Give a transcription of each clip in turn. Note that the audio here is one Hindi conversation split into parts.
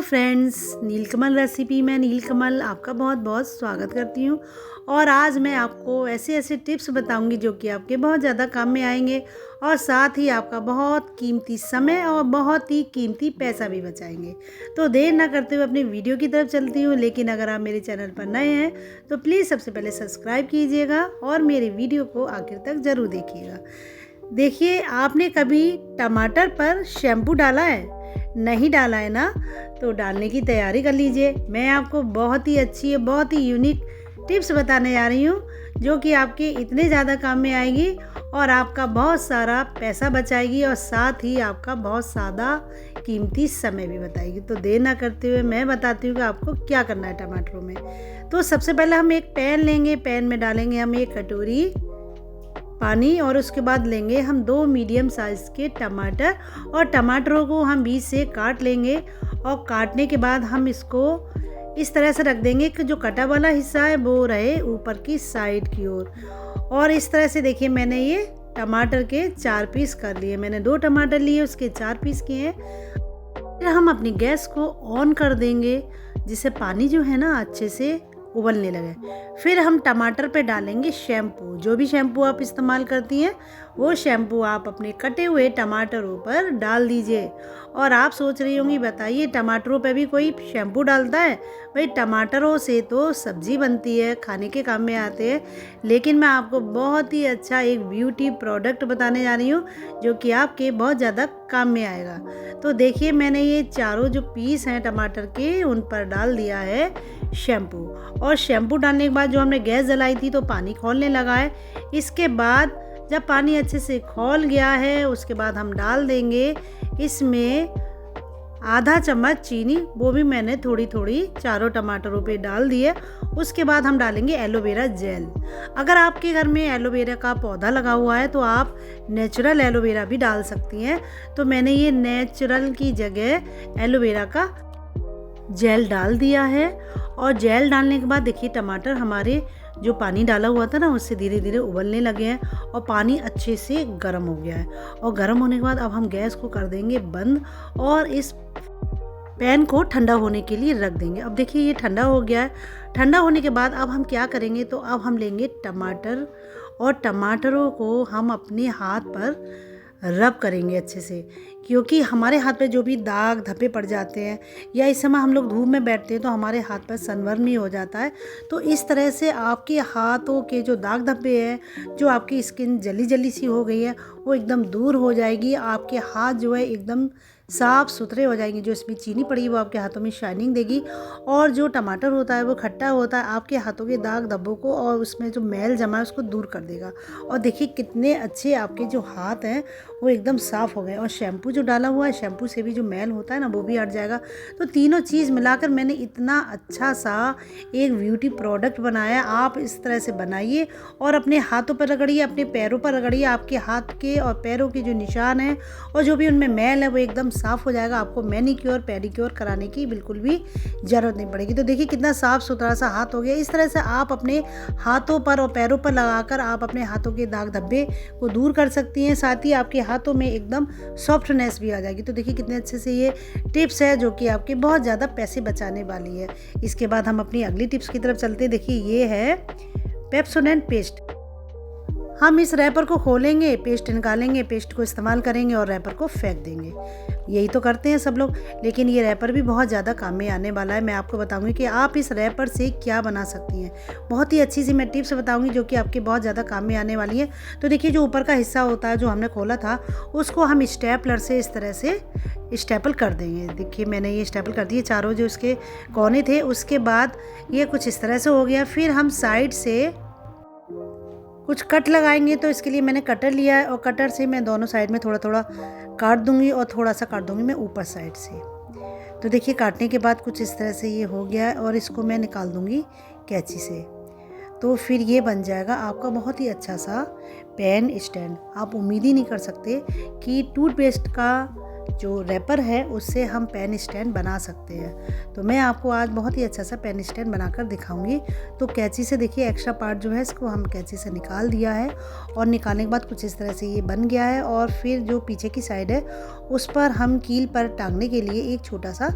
फ्रेंड्स, नीलकमल रेसिपी में नीलकमल आपका बहुत बहुत स्वागत करती हूँ। और आज मैं आपको ऐसे ऐसे टिप्स बताऊंगी जो कि आपके बहुत ज़्यादा काम में आएंगे और साथ ही आपका बहुत कीमती समय और बहुत ही कीमती पैसा भी बचाएंगे। तो देर ना करते हुए अपनी वीडियो की तरफ चलती हूँ। लेकिन अगर आप मेरे चैनल पर नए हैं तो प्लीज़ सबसे पहले सब्सक्राइब कीजिएगा और मेरे वीडियो को आखिर तक ज़रूर देखिएगा। देखिए, आपने कभी टमाटर पर शैम्पू डाला है? नहीं डाला है ना? तो डालने की तैयारी कर लीजिए। मैं आपको बहुत ही अच्छी बहुत ही यूनिक टिप्स बताने जा रही हूँ जो कि आपके इतने ज़्यादा काम में आएगी और आपका बहुत सारा पैसा बचाएगी और साथ ही आपका बहुत ज़्यादा कीमती समय भी बताएगी। तो देर ना करते हुए मैं बताती हूँ कि आपको क्या करना है टमाटरों में। तो सबसे पहले हम एक पैन लेंगे। पैन में डालेंगे हम एक कटोरी पानी और उसके बाद लेंगे हम 2 मीडियम साइज़ के टमाटर और टमाटरों को हम बीच से काट लेंगे। और काटने के बाद हम इसको इस तरह से रख देंगे कि जो कटा वाला हिस्सा है वो रहे ऊपर की साइड की ओर। और इस तरह से देखिए, मैंने ये टमाटर के 4 पीस कर लिए। मैंने 2 टमाटर लिए, उसके 4 पीस किए हैं। फिर हम अपनी गैस को ऑन कर देंगे जिससे पानी जो है ना अच्छे से उबलने लगे। फिर हम टमाटर पे डालेंगे शैम्पू। जो भी शैम्पू आप इस्तेमाल करती हैं वो शैम्पू आप अपने कटे हुए टमाटरों पर डाल दीजिए। और आप सोच रही होंगी, बताइए टमाटरों पे भी कोई शैम्पू डालता है? भाई, टमाटरों से तो सब्जी बनती है, खाने के काम में आते हैं। लेकिन मैं आपको बहुत ही अच्छा एक ब्यूटी प्रोडक्ट बताने जा रही हूँ जो कि आपके बहुत ज़्यादा काम में आएगा। तो देखिए, मैंने ये चारों जो पीस हैं टमाटर के उन पर डाल दिया है शैम्पू। और शैम्पू डालने के बाद जो हमने गैस जलाई थी तो पानी खौलने लगा है। इसके बाद जब पानी अच्छे से खौल गया है उसके बाद हम डाल देंगे इसमें आधा चम्मच चीनी। वो भी मैंने थोड़ी थोड़ी चारों टमाटरों पे डाल दिए। उसके बाद हम डालेंगे एलोवेरा जेल। अगर आपके घर में एलोवेरा का पौधा लगा हुआ है तो आप नेचुरल एलोवेरा भी डाल सकती हैं। तो मैंने ये नेचुरल की जगह एलोवेरा का जेल डाल दिया है। और जेल डालने के बाद देखिए, टमाटर हमारे जो पानी डाला हुआ था ना उससे धीरे धीरे उबलने लगे हैं और पानी अच्छे से गर्म हो गया है। और गर्म होने के बाद अब हम गैस को कर देंगे बंद और इस पैन को ठंडा होने के लिए रख देंगे। अब देखिए, ये ठंडा हो गया है। ठंडा होने के बाद अब हम क्या करेंगे, तो अब हम लेंगे टमाटर और टमाटरों को हम अपने हाथ पर रब करेंगे अच्छे से, क्योंकि हमारे हाथ पे जो भी दाग धब्बे पड़ जाते हैं या इस समय हम लोग धूप में बैठते हैं तो हमारे हाथ पर सनबर्न भी हो जाता है। तो इस तरह से आपके हाथों के जो दाग धब्बे हैं, जो आपकी स्किन जली जली सी हो गई है, वो एकदम दूर हो जाएगी। आपके हाथ जो है एकदम साफ़ सुथरे हो जाएंगे। जो इसमें चीनी पड़ी है वो आपके हाथों में शाइनिंग देगी और जो टमाटर होता है वो खट्टा होता है, आपके हाथों के दाग धब्बों को और उसमें जो मैल जमा है उसको दूर कर देगा। और देखिए कितने अच्छे आपके जो हाथ हैं वो एकदम साफ़ हो गए। और शैम्पू जो डाला हुआ है, शैम्पू से भी जो मैल होता है ना वो भी हट जाएगा। तो तीनों चीज़ मिलाकर मैंने इतना अच्छा सा एक ब्यूटी प्रोडक्ट बनाया। आप इस तरह से बनाइए और अपने हाथों पर रगड़िए, अपने पैरों पर रगड़िए। आपके हाथ के और पैरों के जो निशान हैं और जो भी उनमें मैल है वो एकदम साफ़ हो जाएगा। आपको मैनीक्योर पेडिक्योर कराने की बिल्कुल भी ज़रूरत नहीं पड़ेगी। तो देखिए कितना साफ़ सुथरा सा हाथ हो गया। इस तरह से आप अपने हाथों पर और पैरों पर लगाकर आप अपने हाथों के दाग धब्बे को दूर कर सकती हैं। साथ ही आपके हाथों में एकदम सॉफ्टनेस भी आ जाएगी। तो देखिए कितने अच्छे से ये टिप्स है जो कि आपके बहुत ज़्यादा पैसे बचाने वाली है। इसके बाद हम अपनी अगली टिप्स की तरफ चलते हैं। देखिए, ये है पेप्सोडेंट पेस्ट। हम इस रैपर को खोलेंगे, पेस्ट निकालेंगे, पेस्ट को इस्तेमाल करेंगे और रैपर को फेंक देंगे। यही तो करते हैं सब लोग, लेकिन ये रैपर भी बहुत ज़्यादा काम में आने वाला है। मैं आपको बताऊंगी कि आप इस रैपर से क्या बना सकती हैं। बहुत ही अच्छी सी मैं टिप्स बताऊंगी जो कि आपके बहुत ज़्यादा काम में आने वाली है। तो देखिए, जो ऊपर का हिस्सा होता है जो हमने खोला था उसको हम स्टेपलर से इस तरह से स्टेपल कर देंगे। देखिए, मैंने ये स्टेपल कर दिए चारों जो इसके कोने थे। उसके बाद ये कुछ इस तरह से हो गया। फिर हम साइड से कुछ कट लगाएंगे। तो इसके लिए मैंने कटर लिया है और कटर से मैं दोनों साइड में थोड़ा थोड़ा काट दूंगी और थोड़ा सा काट दूंगी मैं ऊपर साइड से। तो देखिए, काटने के बाद कुछ इस तरह से ये हो गया है और इसको मैं निकाल दूंगी कैंची से। तो फिर ये बन जाएगा आपका बहुत ही अच्छा सा पेन स्टैंड। आप उम्मीद ही नहीं कर सकते कि टूथपेस्ट का जो रैपर है उससे हम पेन स्टैंड बना सकते हैं। तो मैं आपको आज बहुत ही अच्छा सा पेन स्टैंड बनाकर दिखाऊंगी। तो कैंची से देखिए एक्स्ट्रा पार्ट जो है इसको हम कैंची से निकाल दिया है और निकालने के बाद कुछ इस तरह से ये बन गया है। और फिर जो पीछे की साइड है उस पर हम कील पर टांगने के लिए एक छोटा सा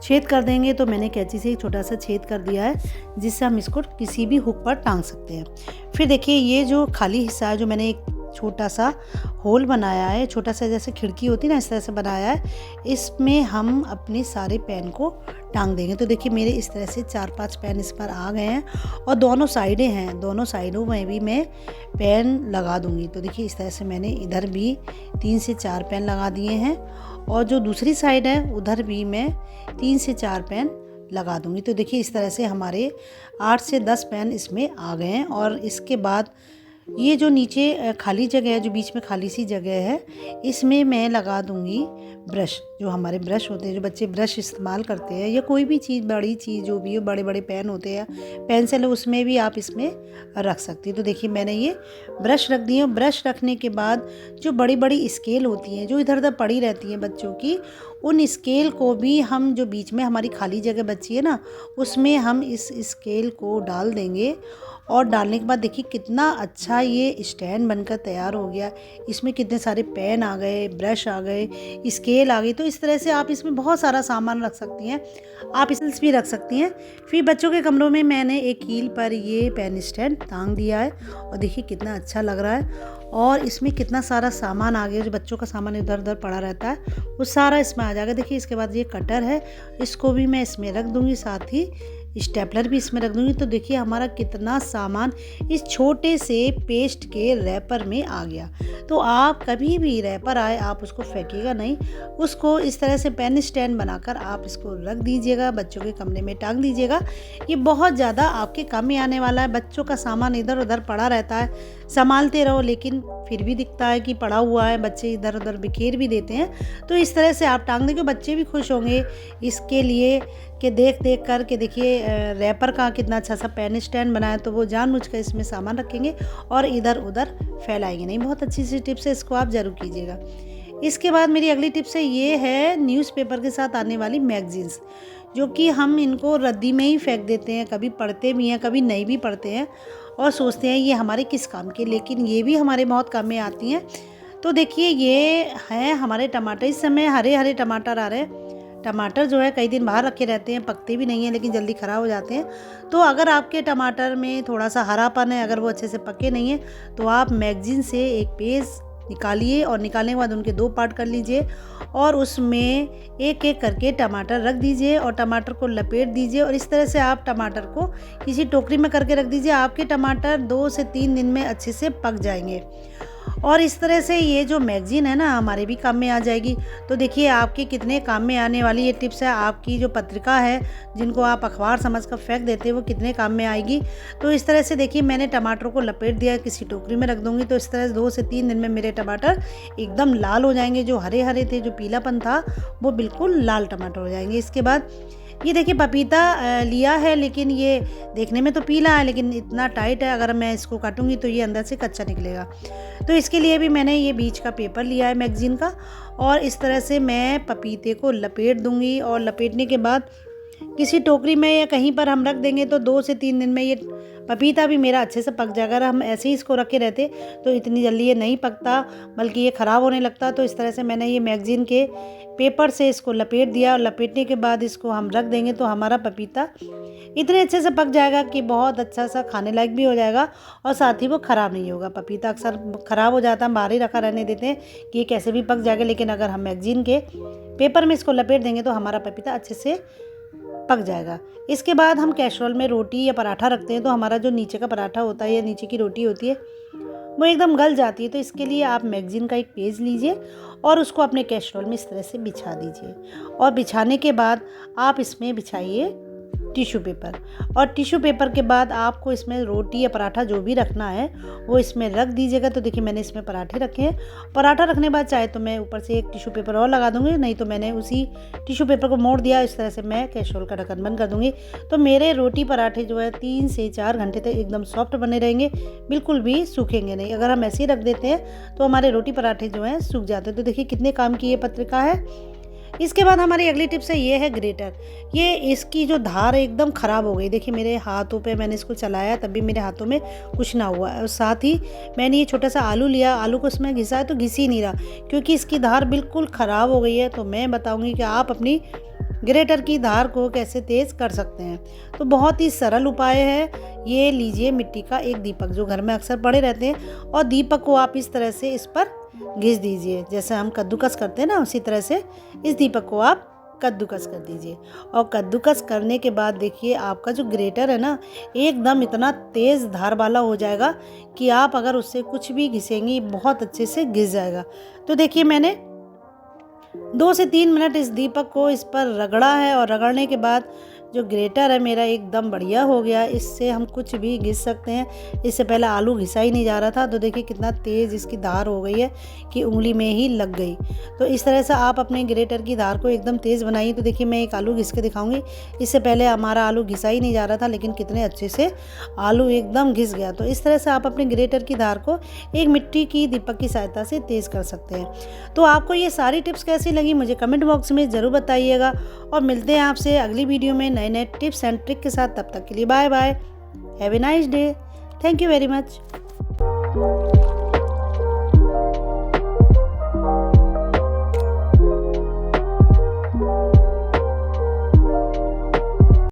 छेद कर देंगे। तो मैंने कैंची से एक छोटा सा छेद कर दिया है, जिससे हम इसको किसी भी हुक पर टांग सकते हैं। फिर देखिए ये जो खाली हिस्सा है, जो मैंने एक छोटा सा होल बनाया है, छोटा सा जैसे खिड़की होती है ना, इस तरह से बनाया है, इसमें हम अपने सारे पेन को टांग देंगे। तो देखिए मेरे इस तरह से 4-5 पेन इस पर आ गए हैं और दोनों साइडें हैं, दोनों साइडों में भी मैं पेन लगा दूंगी। तो देखिए इस तरह से मैंने इधर भी 3 से 4 पेन लगा दिए हैं और जो दूसरी साइड है उधर भी मैं 3 से 4 पेन लगा दूंगी। तो देखिए इस तरह से हमारे 8 से 10 पेन इसमें आ गए हैं। और इसके बाद ये जो नीचे खाली जगह है, जो बीच में खाली सी जगह है, इसमें मैं लगा दूंगी ब्रश। जो हमारे ब्रश होते हैं, जो बच्चे ब्रश इस्तेमाल करते हैं, या कोई भी चीज़, बड़ी चीज़ जो भी हो, बड़े बड़े पेन होते हैं, पेंसिल, उसमें भी आप इसमें रख सकती हैं। तो देखिए मैंने ये ब्रश रख दिए। ब्रश रखने के बाद जो बड़ी बड़ी स्केल होती हैं, जो इधर उधर पड़ी रहती हैं बच्चों की, उन स्केल को भी हम, जो बीच में हमारी खाली जगह बची है ना, उसमें हम इस स्केल को डाल देंगे। और डालने के बाद देखिए कितना अच्छा ये स्टैंड बनकर तैयार हो गया। इसमें कितने सारे पेन आ गए, ब्रश आ गए, स्केल आ गई। तो इस तरह से आप इसमें बहुत सारा सामान रख सकती हैं, आप इसमें भी रख सकती हैं। फिर बच्चों के कमरों में मैंने एक कील पर ये पेन स्टैंड टांग दिया है और देखिए कितना अच्छा लग रहा है। और इसमें कितना सारा सामान आ गया, जो बच्चों का सामान इधर उधर पड़ा रहता है वो सारा इसमें आ जाएगा। देखिए इसके बाद ये कटर है, इसको भी मैं इसमें रख दूँगी, साथ ही स्टेपलर भी इसमें रख दूँगी। तो देखिए हमारा कितना सामान इस छोटे से पेस्ट के रैपर में आ गया। तो आप कभी भी रैपर आए, आप उसको फेंकिएगा नहीं, उसको इस तरह से पेन स्टैंड बनाकर आप इसको रख दीजिएगा, बच्चों के कमरे में टांग दीजिएगा। ये बहुत ज़्यादा आपके काम में आने वाला है। बच्चों का सामान इधर उधर पड़ा रहता है, संभालते रहो, लेकिन फिर भी दिखता है कि पड़ा हुआ है, बच्चे इधर उधर बिखेर भी देते हैं। तो इस तरह से आप टांग देंगे, बच्चे भी खुश होंगे इसके लिए कि देख देख कर के देखिए रैपर का कितना अच्छा सा पेन स्टैंड बनाया। तो वो जानबूझकर इसमें सामान रखेंगे और इधर उधर फैलाएंगे नहीं। बहुत अच्छी सी टिप्स है, इसको आप ज़रूर कीजिएगा। इसके बाद मेरी अगली टिप्स है, ये है न्यूज़पेपर के साथ आने वाली मैगजीन्स, जो कि हम इनको रद्दी में ही फेंक देते हैं, कभी पढ़ते भी हैं, कभी नहीं भी पढ़ते हैं और सोचते हैं ये हमारे किस काम के, लेकिन ये भी हमारे बहुत काम में आती हैं। तो देखिए ये हैं हमारे टमाटर, इस समय हरे हरे टमाटर आ रहे हैं। टमाटर जो है कई दिन बाहर रखे रहते हैं, पकते भी नहीं हैं, लेकिन जल्दी ख़राब हो जाते हैं। तो अगर आपके टमाटर में थोड़ा सा हरापन है, अगर वो अच्छे से पके नहीं हैं, तो आप मैगजीन से एक पेज निकालिए और निकालने के बाद उनके 2 पार्ट कर लीजिए और उसमें एक एक करके टमाटर रख दीजिए और टमाटर को लपेट दीजिए। और इस तरह से आप टमाटर को किसी टोकरी में करके रख दीजिए। आपके टमाटर 2 से 3 दिन में अच्छे से पक जाएंगे। और इस तरह से ये जो मैगजीन है ना, हमारे भी काम में आ जाएगी। तो देखिए आपके कितने काम में आने वाली ये टिप्स है। आपकी जो पत्रिका है, जिनको आप अखबार समझकर फेंक देते हैं, वो कितने काम में आएगी। तो इस तरह से देखिए मैंने टमाटर को लपेट दिया, किसी टोकरी में रख दूंगी। तो इस तरह से 2 से 3 दिन में मेरे टमाटर एकदम लाल हो जाएंगे। जो हरे हरे थे, जो पीलापन था, वो बिल्कुल लाल टमाटर हो जाएंगे। इसके बाद ये देखिए पपीता लिया है, लेकिन ये देखने में तो पीला है, लेकिन इतना टाइट है, अगर मैं इसको काटूंगी तो ये अंदर से कच्चा निकलेगा। तो इसके लिए भी मैंने ये बीच का पेपर लिया है मैगजीन का, और इस तरह से मैं पपीते को लपेट दूंगी। और लपेटने के बाद किसी टोकरी में या कहीं पर हम रख देंगे तो 2 से 3 दिन में ये पपीता भी मेरा अच्छे से पक जाएगा। अगर हम ऐसे ही इसको रखे रहते तो इतनी जल्दी ये नहीं पकता, बल्कि ये ख़राब होने लगता। तो इस तरह से मैंने ये मैगजीन के पेपर से इसको लपेट दिया और लपेटने के बाद इसको हम रख देंगे तो हमारा पपीता इतने अच्छे से पक जाएगा कि बहुत अच्छा सा खाने लायक भी हो जाएगा और साथ ही वो ख़राब नहीं होगा। पपीता अक्सर ख़राब हो जाता है, हम बाहर ही रखा रहने देते हैं कि ये कैसे भी पक जाएगा, लेकिन अगर हम मैगजीन के पेपर में इसको लपेट देंगे तो हमारा पपीता अच्छे से पक जाएगा। इसके बाद हम कैसरोल में रोटी या पराठा रखते हैं तो हमारा जो नीचे का पराठा होता है या नीचे की रोटी होती है वो एकदम गल जाती है। तो इसके लिए आप मैगजीन का एक पेज लीजिए और उसको अपने कैसरोल में इस तरह से बिछा दीजिए। और बिछाने के बाद आप इसमें बिछाइए टिश्यू पेपर, और टिश्यू पेपर के बाद आपको इसमें रोटी या पराठा जो भी रखना है वो इसमें रख दीजिएगा। तो देखिए मैंने इसमें पराठे रखे हैं। पराठा रखने के बाद चाहे तो मैं ऊपर से एक टिश्यू पेपर और लगा दूंगी, नहीं तो मैंने उसी टिश्यू पेपर को मोड़ दिया। इस तरह से मैं कैसरोल का ढक्कन बंद कर दूंगी। तो मेरे रोटी पराठे जो है 3 से 4 घंटे तक एकदम सॉफ्ट बने रहेंगे, बिल्कुल भी सूखेंगे नहीं। अगर हम ऐसे ही रख देते हैं तो हमारे रोटी पराठे जो हैं सूख जाते हैं। तो देखिए कितने काम की ये पत्रिका है। इसके बाद हमारी अगली टिप्स है, ये है ग्रेटर। ये इसकी जो धार है एकदम ख़राब हो गई। देखिए मेरे हाथों पे मैंने इसको चलाया तब भी मेरे हाथों में कुछ ना हुआ। और साथ ही मैंने ये छोटा सा आलू लिया, आलू को इसमें घिसा है तो घिस ही नहीं रहा, क्योंकि इसकी धार बिल्कुल ख़राब हो गई है। तो मैं बताऊंगी कि आप अपनी ग्रेटर की धार को कैसे तेज़ कर सकते हैं। तो बहुत ही सरल उपाय है। ये लीजिए मिट्टी का एक दीपक जो घर में अक्सर पड़े रहते हैं, और दीपक को आप इस तरह से इस पर घिस दीजिए, जैसे हम कद्दूकस करते हैं ना, उसी तरह से इस दीपक को आप कद्दूकस कर दीजिए। और कद्दूकस करने के बाद देखिए आपका जो ग्रेटर है ना, एकदम इतना तेज़ धार वाला हो जाएगा कि आप अगर उससे कुछ भी घिसेंगी बहुत अच्छे से घिस जाएगा। तो देखिए मैंने 2 से 3 मिनट इस दीपक को इस पर रगड़ा है, और रगड़ने के बाद जो ग्रेटर है मेरा एकदम बढ़िया हो गया। इससे हम कुछ भी घिस सकते हैं। इससे पहले आलू घिसा ही नहीं जा रहा था, तो देखिए कितना तेज़ इसकी धार हो गई है कि उंगली में ही लग गई। तो इस तरह से आप अपने ग्रेटर की धार को एकदम तेज़ बनाइए। तो देखिए मैं एक आलू घिस के दिखाऊंगी। इससे पहले हमारा आलू घिसा ही नहीं जा रहा था, लेकिन कितने अच्छे से आलू एकदम घिस गया। तो इस तरह से आप अपने ग्रेटर की धार को एक मिट्टी की दीपक की सहायता से तेज़ कर सकते हैं। तो आपको ये सारी टिप्स कैसी लगी मुझे कमेंट बॉक्स में ज़रूर बताइएगा, और मिलते हैं आपसे अगली वीडियो में नए नए टिप्स एंड ट्रिक के साथ। तब तक के लिए bye bye, have a nice day, thank you very much.